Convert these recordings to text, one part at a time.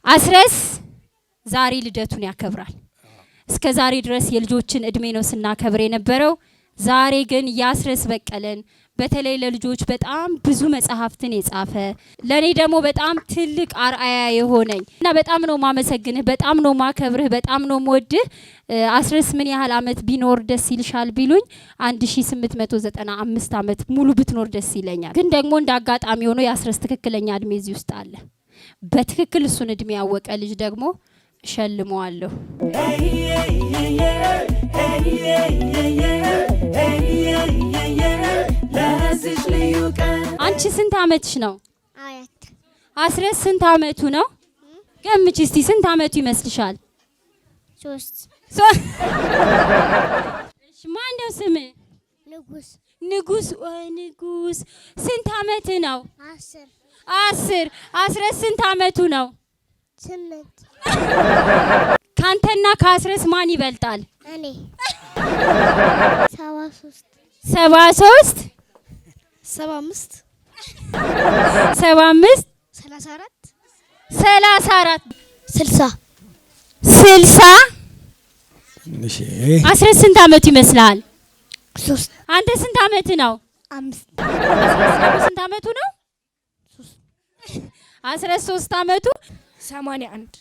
አስረስ ዛሬ ልደቱን ያከብራል። እስከ ዛሬ ድረስ የልጆችን እድሜ ነው ስናከብር የነበረው። ዛሬ ግን ያስረስ በቀለን በተለይ ለልጆች በጣም ብዙ መጽሐፍትን የጻፈ ለኔ ደግሞ በጣም ትልቅ አርአያ የሆነኝ እና በጣም ነው ማመሰግንህ፣ በጣም ነው ማከብርህ፣ በጣም ነው ወድህ። አስረስ ምን ያህል አመት ቢኖር ደስ ይልሻል ቢሉኝ 1895 አመት ሙሉ ብትኖር ደስ ይለኛል። ግን ደግሞ እንደ አጋጣሚ ሆኖ ያስረስ ትክክለኛ እድሜ እዚህ ውስጥ አለ። በትክክል እሱን እድሜ ያወቀ ልጅ ደግሞ ሸልመዋለሁ። አንቺ ስንት አመትሽ ነው? አስረስ ስንት አመቱ ነው? ገምቺ እስቲ ስንት አመቱ ይመስልሻል? 3 እሺ ማን ነው ስም? ንጉስ። ንጉስ ንጉስ ስንት አመት ነው? 10 አስረስ ስንት አመቱ ነው? 8 ካንተና ከአስረስ ማን ይበልጣል? እኔ 73 73 75 75 34 34 60 60 እሺ አስረስ ስንት አመቱ ይመስላል? 3 አንተ ስንት አመት ነው? 5 አስረስ ስንት አመቱ ነው? 3 3 አመቱ 81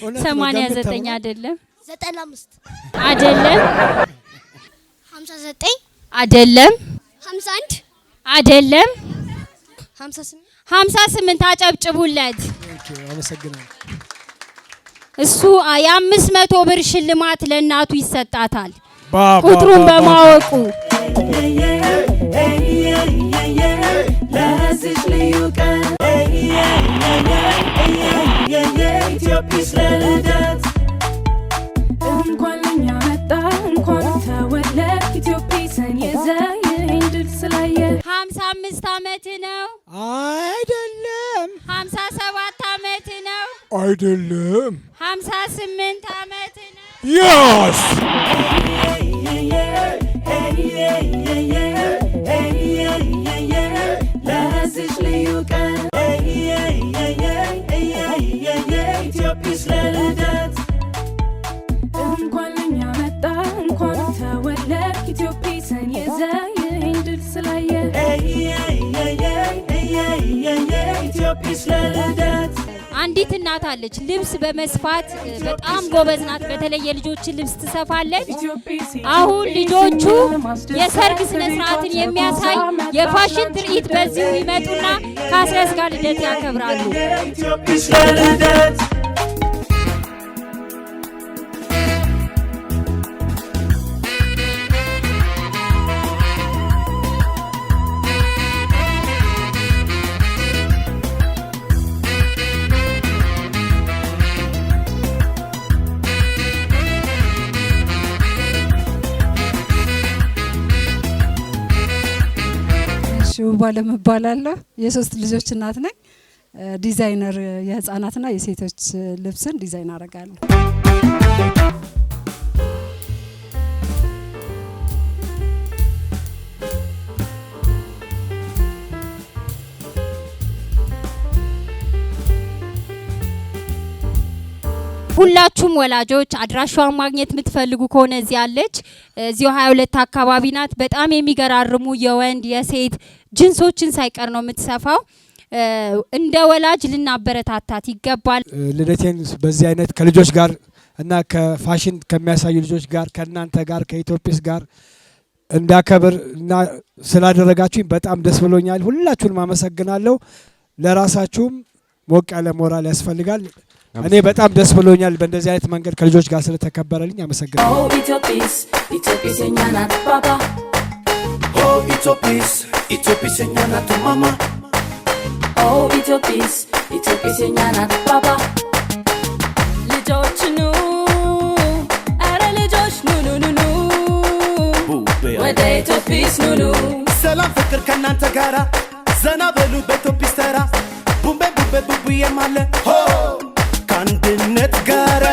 89 አይደለም 95 አይደለም 59 አይደለም 51 አይደለም 58 አጨብጭቡለት። ኦኬ አመሰግናለሁ። እሱ የ500 ብር ሽልማት ለእናቱ ይሰጣታል ቁጥሩን በማወቁ። እንኳን እኛ መጣ እንኳን ተወለድ ኢትዮጵያን የዘይን ድል ስላየ 55 አመት ነው አይደለም 57 አመት ነው አይደለም 58 አመት ነው። yes እንኳን እኛ መጣ እንኳን ተወለድ ኢትዮጵያን የዘይን ድል ስላየ አንዲት እናት አለች ልብስ በመስፋት በጣም ጎበዝ ናት። በተለይ የልጆችን ልብስ ትሰፋለች። አሁን ልጆቹ የሰርግ ስነ ስርዓትን የሚያሳይ የፋሽን ትርኢት በዚሁ ይመጡና ከአስረስ ጋር ልደት ያከብራሉ። ባለም እባላለሁ። የሶስት ልጆች እናት ነኝ። ዲዛይነር የህፃናትና የሴቶች ልብስን ዲዛይን አደርጋለሁ። ሁላችሁም ወላጆች አድራሻዋን ማግኘት የምትፈልጉ ከሆነ እዚህ አለች። እዚሁ 22 አካባቢ ናት። በጣም የሚገራርሙ የወንድ የሴት ጅንሶችን ሳይቀር ነው የምትሰፋው። እንደ ወላጅ ልናበረታታት ይገባል። ልደቴን በዚህ አይነት ከልጆች ጋር እና ከፋሽን ከሚያሳዩ ልጆች ጋር ከእናንተ ጋር ከኢትዮጲስ ጋር እንዳከብር እና ስላደረጋችሁኝ በጣም ደስ ብሎኛል። ሁላችሁንም አመሰግናለሁ። ለራሳችሁም ሞቅ ያለ ሞራል ያስፈልጋል። እኔ በጣም ደስ ብሎኛል በእንደዚህ አይነት መንገድ ከልጆች ጋር ስለተከበረልኝ አመሰግናለሁ። ኢትዮጲስ የኛ ናት ባባ ኢትዮጲስ የኛ ናት ማማ ኢትዮጲስ የኛ ናት ባባ ልጆች ኑ አረ ልጆች ኑ ወደ ኢትዮጲስ ኑ ሰላም ፍቅር ከእናንተ ጋራ ዘና በሉ በኢትዮጲስ ተራ ቡምቤ ቡምቤ ቡቡዬ ማለ ከአንድነት ጋራ